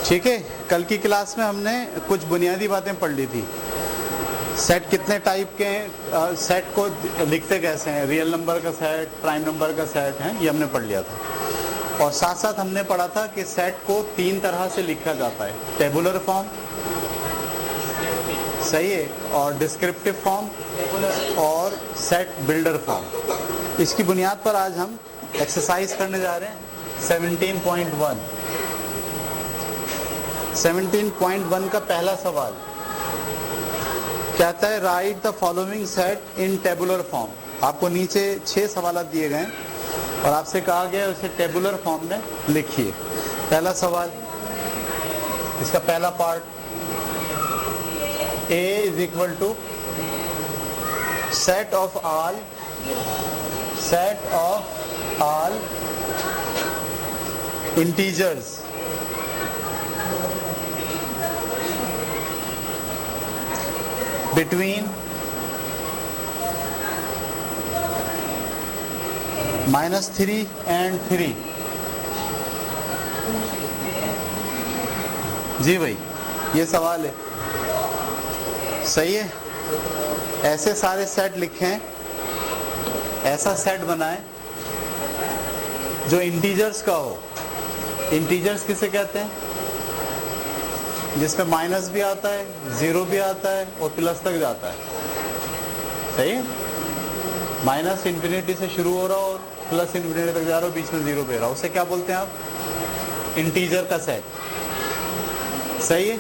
ठीक है, कल की क्लास में हमने कुछ बुनियादी बातें पढ़ ली थी। सेट कितने टाइप के हैं, सेट को लिखते कैसे हैं, रियल नंबर का सेट, प्राइम नंबर का सेट है, ये हमने पढ़ लिया था। और साथ साथ हमने पढ़ा था कि सेट को 3 तरह से लिखा जाता है, टेबुलर फॉर्म, सही है, और डिस्क्रिप्टिव फॉर्म और सेट बिल्डर फॉर्म। इसकी बुनियाद पर आज हम एक्सरसाइज करने जा रहे हैं 17.1। 17.1 का पहला सवाल कहता है right the following set in tabular form. आपको नीचे 6 सवाल दिए गए और आपसे कहा गया उसे टेबुलर फॉर्म में लिखिए। पहला सवाल, इसका पहला part, A is equal to set of all integers between -3 and 3। जी भाई, ये सवाल है, सही है। ऐसे सारे सेट लिखें, ऐसा सेट बनाएं जो इंटीजर्स का हो। इंटीजर्स किसे कहते हैं? जिसमें माइनस भी आता है, 0 भी आता है और प्लस तक जाता है, सही है। माइनस इन्फिनिटी से शुरू हो रहा हो और प्लस इन्फिनिटी तक जा रहा हो, बीच में 0 पे रहा हो, उसे क्या बोलते हैं आप? इंटीजर का सेट, सही है।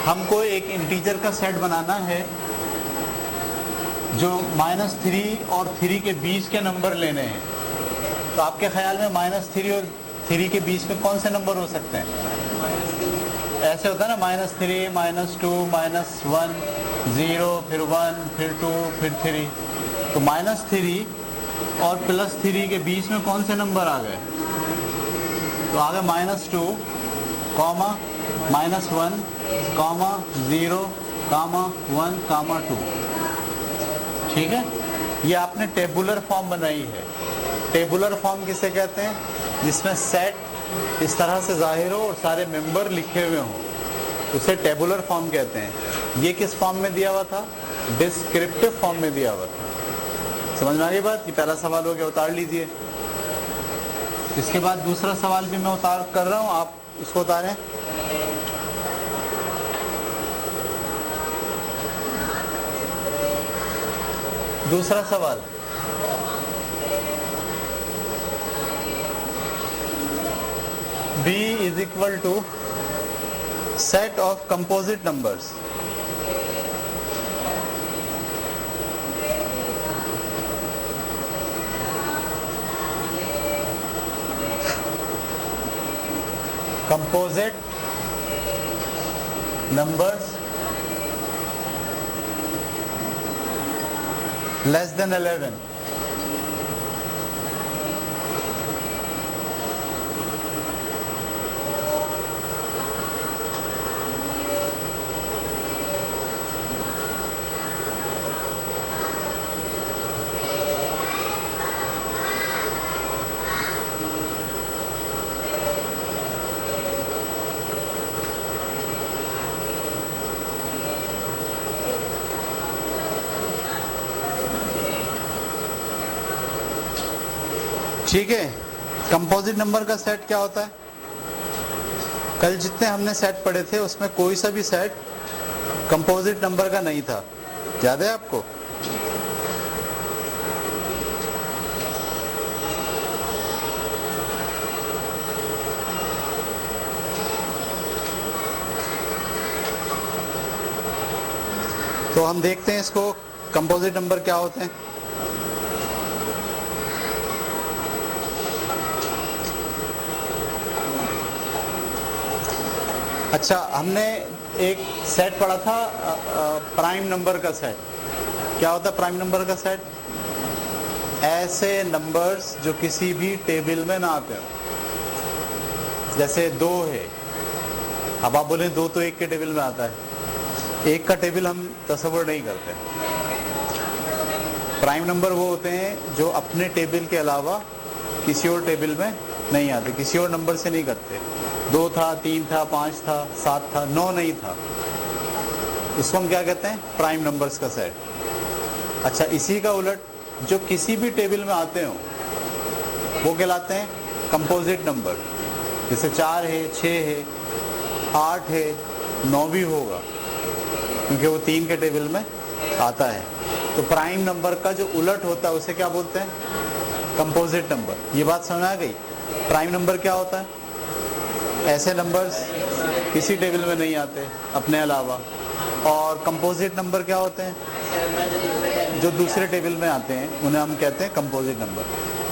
हमको एक इंटीजर का सेट बनाना है जो -3 और 3 के बीच के नंबर लेने हैं। तो आपके ख्याल में -3 और 3 के बीच में कौन से नंबर हो सकते हैं? ऐसे होता है ना, -3, -2, -1, 0, फिर 1, फिर 2, फिर 3। तो -3 और +3 के बीच में कौन से नंबर आ गए? तो आ गए -2, -1, -0, -1, -2। ठीक है, ये आपने टेबुलर फॉर्म बनाई है। टेबुलर फॉर्म किसे कहते हैं? जिसमें सेट इस तरह से जाहिर हो और सारे मेंबर लिखे हुए हों, उसे टेबुलर फॉर्म कहते हैं। ये किस फॉर्म में दिया हुआ था? डिस्क्रिप्टिव फॉर्म में दिया हुआ था। समझ में आ गई बात? ये पहला सवाल हो गया, उतार लीजिए। इसके बाद दूसरा सवाल भी मैं कर रहा हूँ, आप इसको उतारें। दूसरा सवाल, B is equal to set of composite numbers less than 11। ठीक है, कंपोजिट नंबर का सेट क्या होता है? कल जितने हमने सेट पढ़े थे उसमें कोई सा भी सेट कंपोजिट नंबर का नहीं था, याद है आपको? तो हम देखते हैं इसको, कंपोजिट नंबर क्या होते हैं। अच्छा, हमने एक सेट पढ़ा था प्राइम नंबर का सेट। क्या होता है प्राइम नंबर का सेट? ऐसे नंबर्स जो किसी भी टेबल में ना आते हो। जैसे 2 है, अब आप बोलें 2 तो 1 के टेबल में आता है, 1 का टेबल हम तस्वर नहीं करते। प्राइम नंबर वो होते हैं जो अपने टेबल के अलावा किसी और टेबल में नहीं आते, किसी और नंबर से नहीं करते। 2 था, 3 था, 5 था, 7 था, 9 नहीं था। इसको हम क्या कहते हैं? प्राइम नंबर्स का सेट। अच्छा, इसी का उलट जो किसी भी टेबल में आते हो वो कहलाते हैं कंपोजिट नंबर। जैसे 4 है, 6 है, 8 है, 9 भी होगा क्योंकि वो 3 के टेबल में आता है। तो प्राइम नंबर का जो उलट होता है उसे क्या बोलते हैं? Composite number. ये बात समझ आ गई? प्राइम नंबर क्या होता है? ऐसे नंबर्स किसी टेबल में नहीं आते अपने अलावा। और कंपोजिट नंबर क्या होते हैं? जो दूसरे टेबल में आते हैं उन्हें हम कहते हैं कंपोजिट नंबर।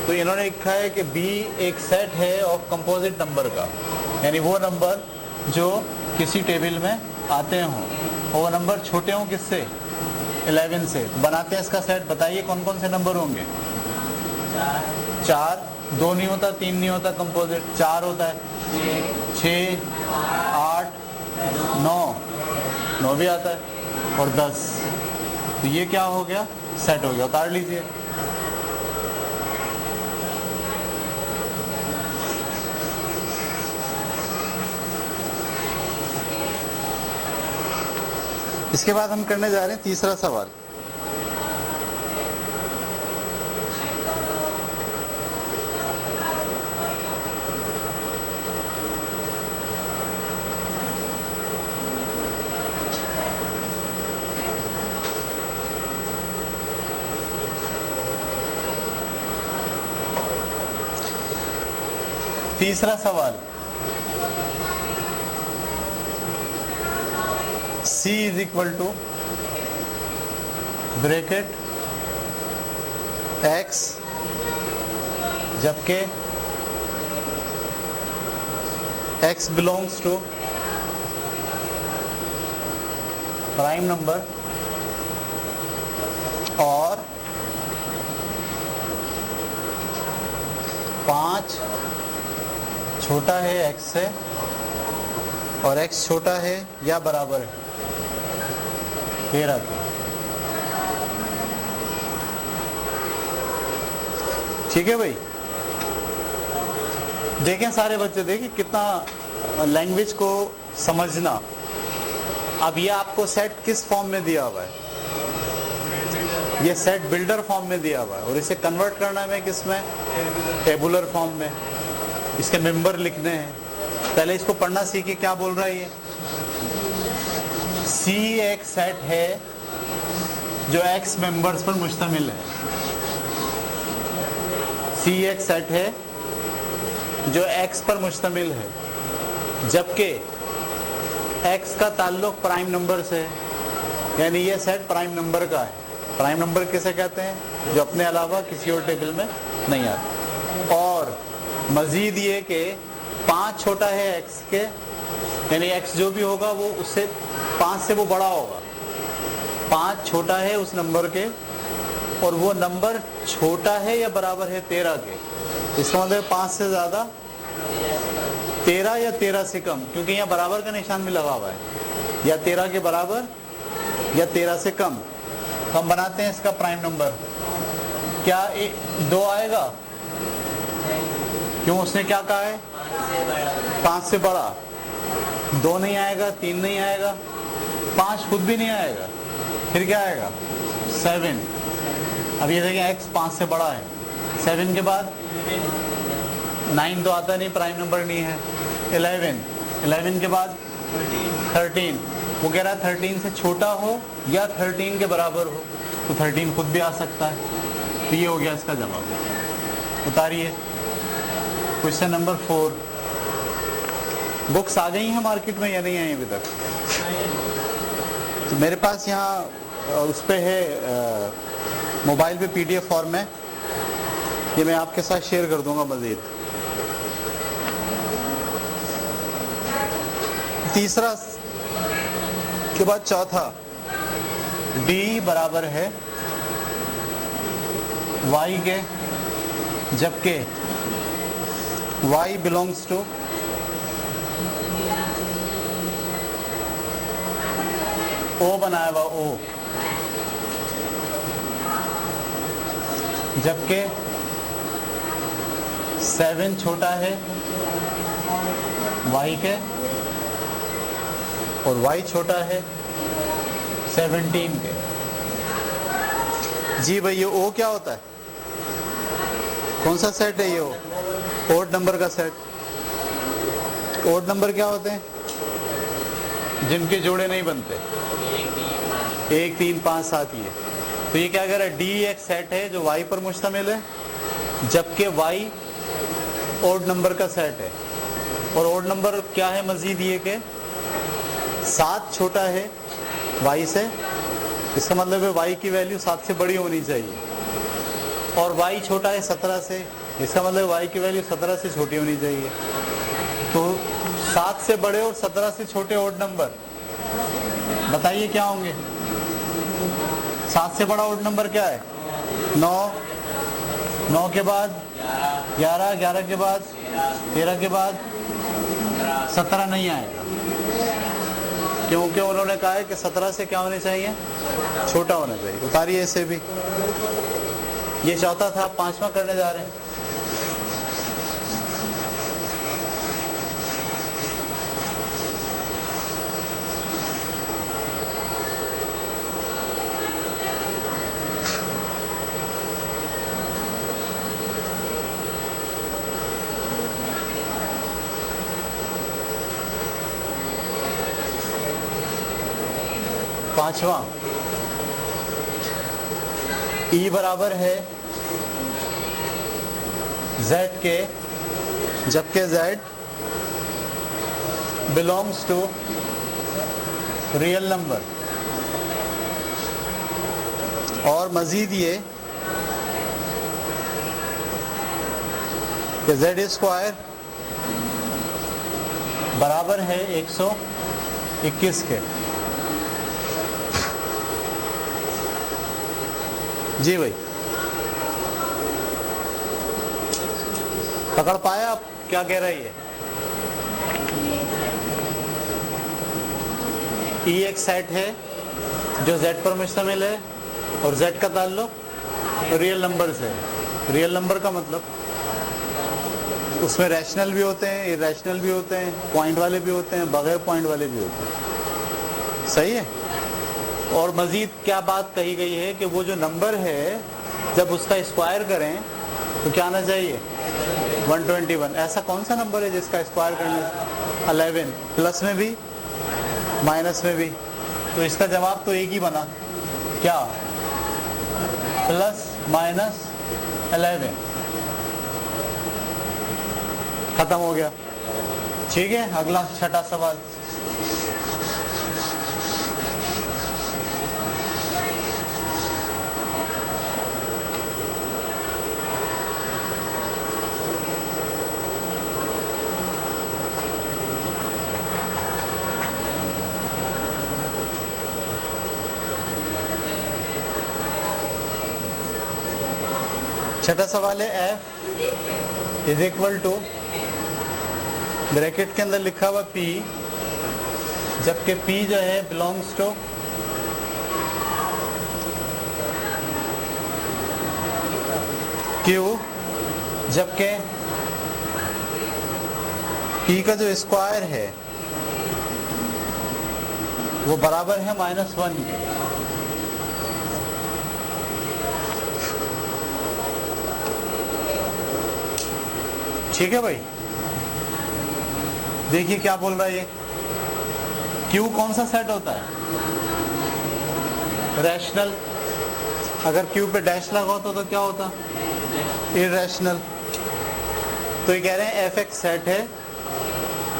तो इन्होंने लिखा है कि बी एक सेट है ऑफ कंपोजिट नंबर का, यानी वो नंबर जो किसी टेबल में आते हों और वो नंबर छोटे हों किससे? 11 से। बनाते हैं इसका सेट। बताइए कौन कौन से नंबर होंगे? 4, 2 नहीं होता, 3 नहीं होता कंपोजिट, 4 होता है, 6, 8, 9 भी आता है और 10। तो ये क्या हो गया? सेट हो गया। उतार लीजिए। इसके बाद हम करने जा रहे हैं तीसरा सवाल। तीसरा सवाल, C is equal to bracket X जबकि X belongs to prime number और 5 छोटा है x से और x छोटा है या बराबर है 13 के। ठीक है भाई? देखें सारे बच्चे, देखिए कितना लैंग्वेज को समझना। अब ये आपको सेट किस फॉर्म में दिया हुआ है? ये सेट बिल्डर फॉर्म में दिया हुआ है और इसे कन्वर्ट करना है किस में? टेबुलर फॉर्म में। इसके मेंबर लिखने हैं। पहले इसको पढ़ना सीखिए क्या बोल रहा है ये। C एक सेट है जो X मेंबर्स पर मुश्तमिल है। C एक सेट है जो X पर मुश्तमिल है जबकि X का ताल्लुक प्राइम नंबर से है, यानी ये सेट प्राइम नंबर का है। प्राइम नंबर किसे कहते हैं? जो अपने अलावा किसी और टेबल में नहीं आते। और मजीद ये कि 5 छोटा है x के, यानी x जो भी होगा वो उससे 5 से वो बड़ा होगा। 5 छोटा है उस नंबर के और वो नंबर छोटा है या बराबर है 13 के। इसका मतलब 5 से ज़्यादा, 13 या 13 से कम, क्योंकि यहाँ बराबर का निशान भी लगा हुआ है। या 13 के बराबर या 13 से कम। तो हम बनाते हैं इसका प्राइम नंबर। क्या 2 आएगा? क्यों? उसने क्या कहा है? 5 से बड़ा। 2 नहीं आएगा, 3 नहीं आएगा, 5 खुद भी नहीं आएगा। फिर क्या आएगा? 7। अब ये देखें x 5 से बड़ा है। 7 के बाद 9 तो आता नहीं, प्राइम नंबर नहीं है। 11 के बाद 13। वो कह रहा है 13 से छोटा हो या 13 के बराबर हो, तो 13 खुद भी आ सकता है। तो ये हो गया इसका जवाब। उतारिए। Question number 4। बुक्स आ गई हैं मार्केट में या नहीं आई अभी तक? तो मेरे पास यहाँ उस पे है, मोबाइल पे PDF फॉर्म में, ये मैं आपके साथ शेयर कर दूंगा मज़ीद। तीसरा के बाद चौथा, D बराबर है Y के जबकि Y बिलोंग्स टू O बनाया हुआ O, जबकि 7 छोटा है y के और y छोटा है 17 के। जी भाई, ये O क्या होता है? कौन सा सेट है ये? ओड नंबर का सेट। ओड नंबर क्या होते हैं? जिनके जोड़े नहीं बनते, 1 3 5 7 ये। तो ये क्या कह रहा है? डी एक सेट है जो y पर मुश्तमिल है, जबकि y ओड नंबर का सेट है। और ओड नंबर क्या है मजीद ये कि 7 छोटा है y से, इसका मतलब है y की वैल्यू 7 से बड़ी होनी चाहिए। और y छोटा है 17 से, इसका मतलब y की वैल्यू 17 से छोटी होनी चाहिए। तो 7 से बड़े और 17 से छोटे ओड नंबर बताइए क्या होंगे? 7 से बड़ा ओड नंबर क्या है? 9, 9 के बाद 11, 11 के बाद 13 के बाद 17 नहीं आएगा, क्योंकि उन्होंने कहा है कि 17 से क्या होने चाहिए? छोटा होना चाहिए। उतारिए इसे भी। ये चौथा था, 5वां करने जा रहे हैं। पांचवा, E बराबर है Z के, जबकि Z belongs to real number. और मजीद ये कि Z स्क्वायर बराबर है 121 के। जी भाई, पकड़ पाया आप क्या कह रही है? E एक सेट है जो Z पर मुश्तमिल है और Z का ताल्लुक रियल नंबर से है। रियल नंबर का मतलब उसमें रैशनल भी होते हैं, इरेशनल भी होते हैं, पॉइंट वाले भी होते हैं, बगैर पॉइंट वाले भी होते हैं। सही है। और मज़ीद क्या बात कही गई है कि वो जो नंबर है जब उसका स्क्वायर करें तो क्या आना चाहिए? 121। ऐसा कौन सा नंबर है जिसका स्क्वायर करने? 11, प्लस में भी माइनस में भी। तो इसका जवाब तो एक ही बना, क्या? Plus minus 11। खत्म हो गया। ठीक है, अगला छठा सवाल। छठा सवाल है F is equal to, bracket के अंदर लिखा हुआ P, जबकि P जो है बिलोंग्स टू Q, जबकि P का जो स्क्वायर है वो बराबर है -1 के। ठीक है भाई, देखिए क्या बोल रहा है ये। Q कौन सा सेट होता है? रैशनल। अगर Q पे डैश लगा होता तो क्या होता? इरेशनल। तो ये कह रहे हैं F एक सेट है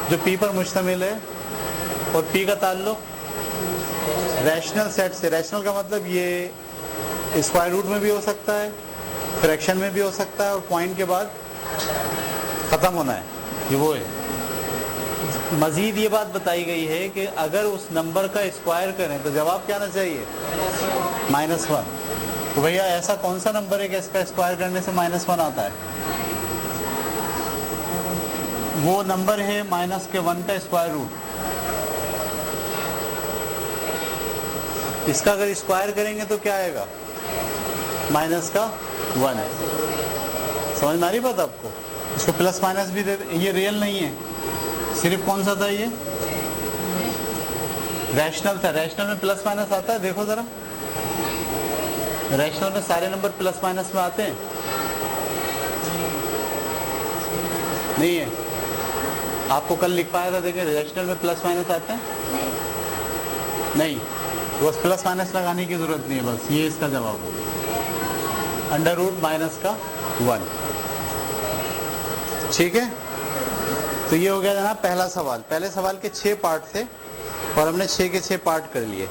जो P पर मुश्तमिल है और P का ताल्लुक रैशनल सेट से। रैशनल का मतलब ये स्क्वायर रूट में भी हो सकता है, फ्रैक्शन में भी हो सकता है, और पॉइंट के बाद ख़त्म होना है, ये वो है। मज़ीद ये बात बताई गई है कि अगर उस नंबर का स्क्वायर करें तो जवाब क्या आना चाहिए? -1। तो भैया ऐसा कौन सा नंबर है कि इसका स्क्वायर करने से -1 आता है? वो नंबर है -1 का स्क्वायर रूट। इसका अगर स्क्वायर करेंगे तो क्या आएगा? -1। समझ में आ रही बात आपको? इसको प्लस माइनस भी दे, ये रियल नहीं है, सिर्फ कौन सा था, ये रैशनल था। रैशनल में प्लस माइनस आता है, देखो जरा, रैशनल में सारे नंबर प्लस माइनस में आते हैं, नहीं है? आपको कल लिख पाया था, देखिए रैशनल में प्लस माइनस आते हैं, नहीं, बस प्लस माइनस लगाने की जरूरत नहीं है, बस ये इसका जवाब होगा, अंडर रूट माइनस का 1। ठीक है, तो ये हो गया ना पहला सवाल। पहले सवाल के 6 पार्ट थे और हमने 6 के 6 पार्ट कर लिए।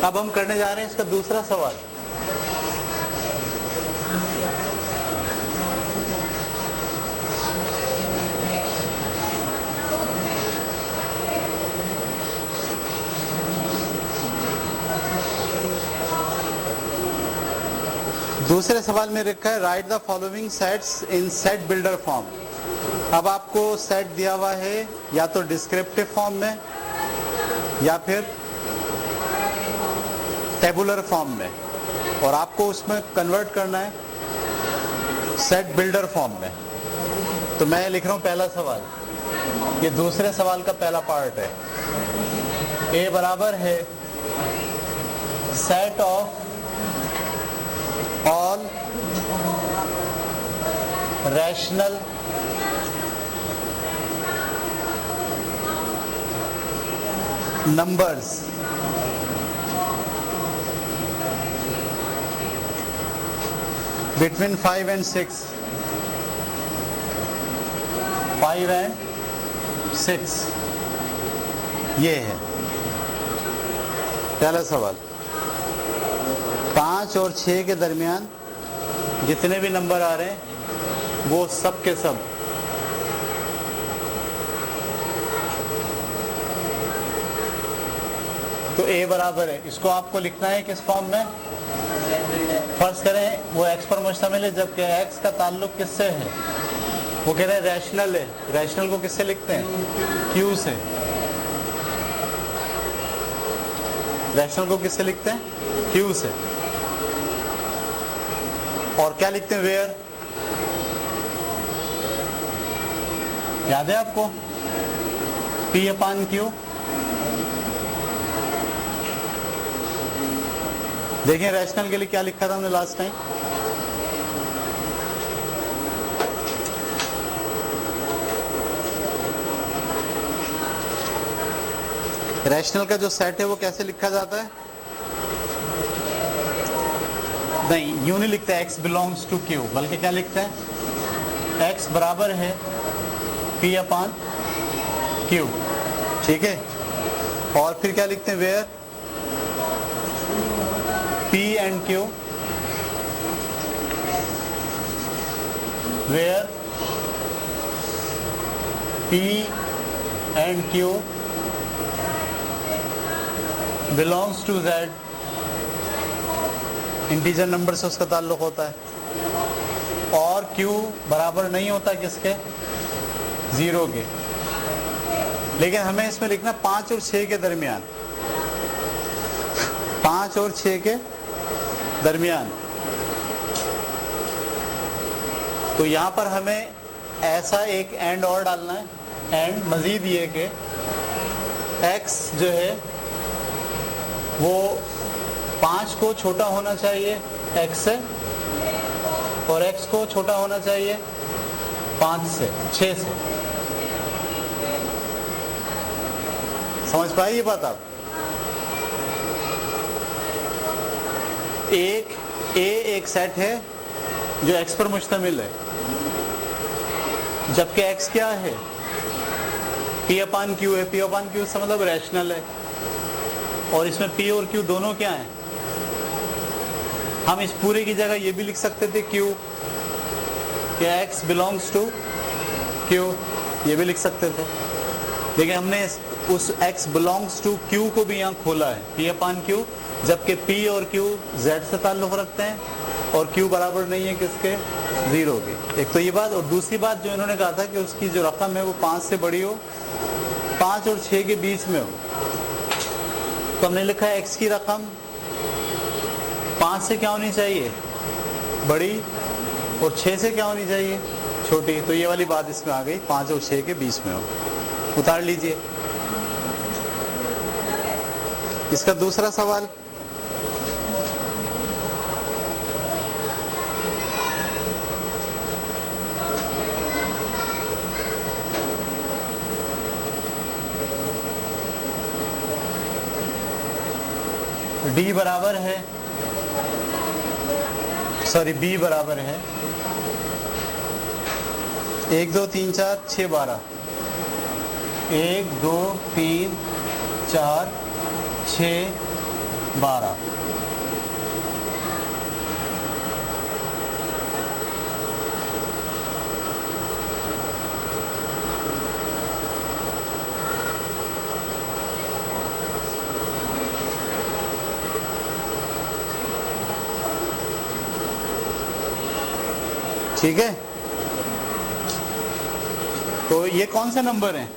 अब हम करने जा रहे हैं इसका दूसरा सवाल। दूसरे सवाल में लिखा है right the following sets in set builder form. अब आपको सेट दिया हुआ है या तो डिस्क्रिप्टिव फॉर्म में या फिर टेबुलर फॉर्म में, और आपको उसमें कन्वर्ट करना है सेट बिल्डर फॉर्म में। तो मैं लिख रहा हूं पहला सवाल, ये दूसरे सवाल का पहला पार्ट है। ए बराबर है set of all rational numbers between 5 and 6, 5 and 6, ये है पहला सवाल। 5 और 6 के दरमियान जितने भी नंबर आ रहे हैं वो सब के सब तो ए बराबर है, इसको आपको लिखना है किस फॉर्म में? फर्ज करें वो एक्स पर मुश्तमिल है, जबकि एक्स का ताल्लुक किससे है? वो कह रहे हैं रैशनल है। रैशनल को किससे लिखते हैं? क्यू से। रैशनल को किससे लिखते हैं? क्यू से। और क्या लिखते हैं? वेयर। याद है आपको? पी अपान क्यू। देखिए रैशनल के लिए क्या लिखा था हमने लास्ट टाइम? रैशनल का जो सेट है वो कैसे लिखा जाता है? नहीं, यूं नहीं लिखते एक्स बिलोंग्स टू क्यू, बल्कि क्या लिखते हैं? एक्स बराबर है पी अपान क्यू। ठीक है, और फिर क्या लिखते हैं? Where P and Q, where P and Q belongs to Z, integer number से उसका ताल्लुक होता है, और Q बराबर नहीं होता किसके? 0 के। लेकिन हमें इसमें लिखना 5 और 6 के दरमियान, 5 और 6 के दरमियान। तो यहां पर हमें ऐसा एक एंड और डालना है, एंड मजीद ये कि x जो है वो 5 को छोटा होना चाहिए x से, और x को छोटा होना चाहिए 5 से, 6 से। समझ पाए ये बात आप? एक सेट है जो x पर मुश्तमिल है, जबकि x क्या है? P अपान Q है। P अपान Q से मतलब रैशनल है, और इसमें P और Q दोनों क्या हैं? हम इस पूरे की जगह ये भी लिख सकते थे Q, कि x बिलोंग्स टू Q, ये भी लिख सकते थे। लेकिन हमने उस x बिलोंग्स टू Q को भी यहाँ खोला है, P अपान Q, जबकि P और Q Z से ताल्लुक़ रखते हैं, और Q बराबर नहीं है किसके? 0 के। एक तो ये बात, और दूसरी बात जो इन्होंने कहा था कि उसकी जो रकम है वो 5 से बड़ी हो, 5 और 6 के बीच में हो, तो हमने लिखा है x की रकम 5 से क्या होनी चाहिए, बड़ी, और 6 से क्या होनी चाहिए, छोटी। तो ये वाली बात इसमें आ गई, 5 और 6 के बीच में हो। उतार लीजिए। इसका दूसरा सवाल, डी बराबर है, सॉरी बी बराबर है 1 2 3 4 6 12, 1 2 3 4 6 12। ठीक है, तो ये कौन से नंबर हैं?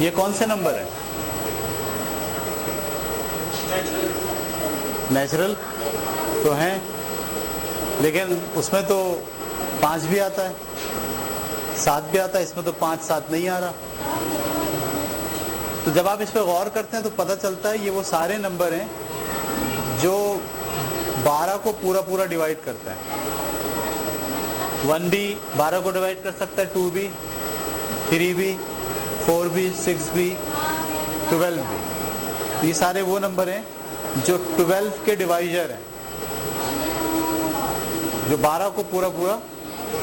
ये कौन से नंबर है? नेचुरल तो हैं, लेकिन उसमें तो 5 भी आता है, 7 भी आता है, इसमें तो 5 7 नहीं आ रहा। तो जब आप इस पर गौर करते हैं तो पता चलता है ये वो सारे नंबर हैं जो 12 को पूरा पूरा डिवाइड करता है। 1 भी 12 को डिवाइड कर सकता है, 2 भी, 3 भी, 4 भी, 6 भी, 12 भी। ये सारे वो नंबर हैं जो 12 के डिवाइजर हैं, जो 12 को पूरा पूरा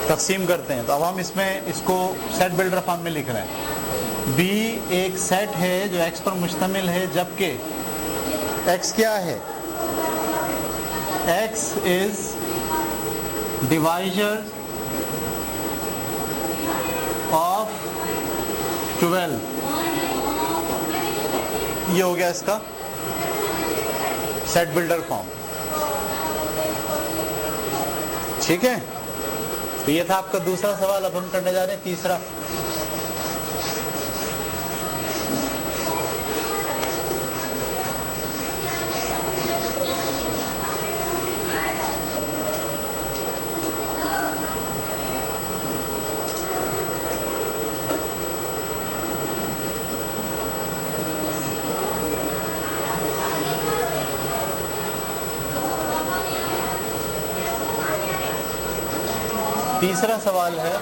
तकसीम करते हैं। तो अब हम इसमें इसको सेट बिल्डर फॉर्म में लिख रहे हैं। B एक सेट है जो X पर मुश्तमिल है, जबकि X क्या है, X इज डिवाइजर ऑफ 12। ये हो गया इसका सेट बिल्डर फॉर्म। ठीक है, तो ये था आपका दूसरा सवाल। अब हम करने जा रहे हैं तीसरा। तीसरा सवाल है,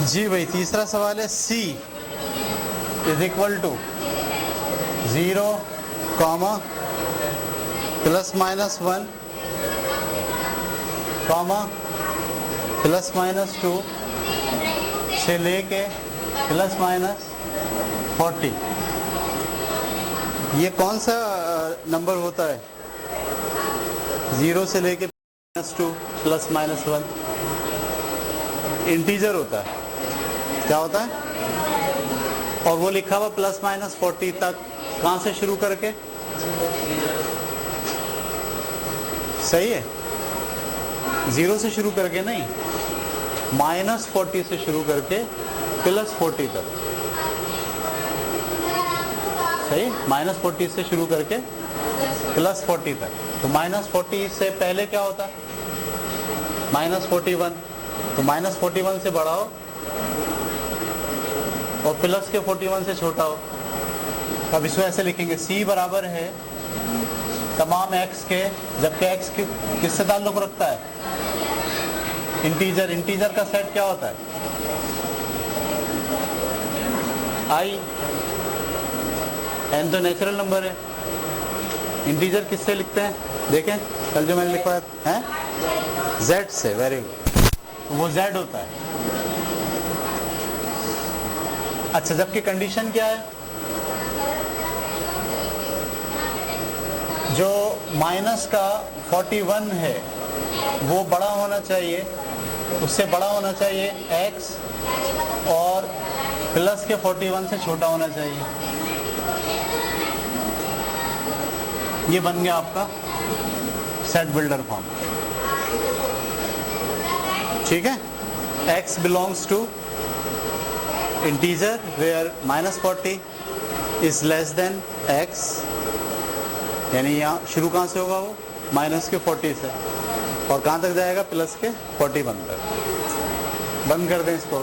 जी भाई तीसरा सवाल है, C is equal to 0, plus minus 1, plus minus 2 से लेके प्लस माइनस 40। ये कौन सा नंबर होता है? 0 से लेके माइनस 2 प्लस माइनस 1 इंटीजर होता है। क्या होता है? और वो लिखा हुआ प्लस माइनस 40 तक, कहाँ से शुरू करके? सही है, 0 से शुरू करके नहीं, माइनस 40 से शुरू करके प्लस 40 तक। सही, माइनस 40 से शुरू करके प्लस 40 तक। तो माइनस 40 से पहले क्या होता है? माइनस 41। तो माइनस 41 से बड़ा हो और प्लस के 41 से छोटा हो। अब इसको ऐसे लिखेंगे, C बराबर है तमाम x के, जबकि x किससे ताल्लुक रखता है? इंटीजर। इंटीजर का सेट क्या होता है? I। n तो नेचुरल नंबर है। इंटीजर किससे लिखते हैं? देखें कल जो मैंने लिखवाया है, Z से। वेरी गुड, वो Z होता है। अच्छा, जबकि कंडीशन क्या है, जो माइनस का 41 है वो बड़ा होना चाहिए, उससे बड़ा होना चाहिए x, और प्लस के 41 से छोटा होना चाहिए। ये बन गया आपका सेट बिल्डर फॉर्म। ठीक है, x belongs to integer where -40 is less than x, यानी यहाँ शुरू कहाँ से होगा, वो माइनस के 40 से, और कहाँ तक जाएगा, प्लस के 41 तक। बंद कर दें इसको।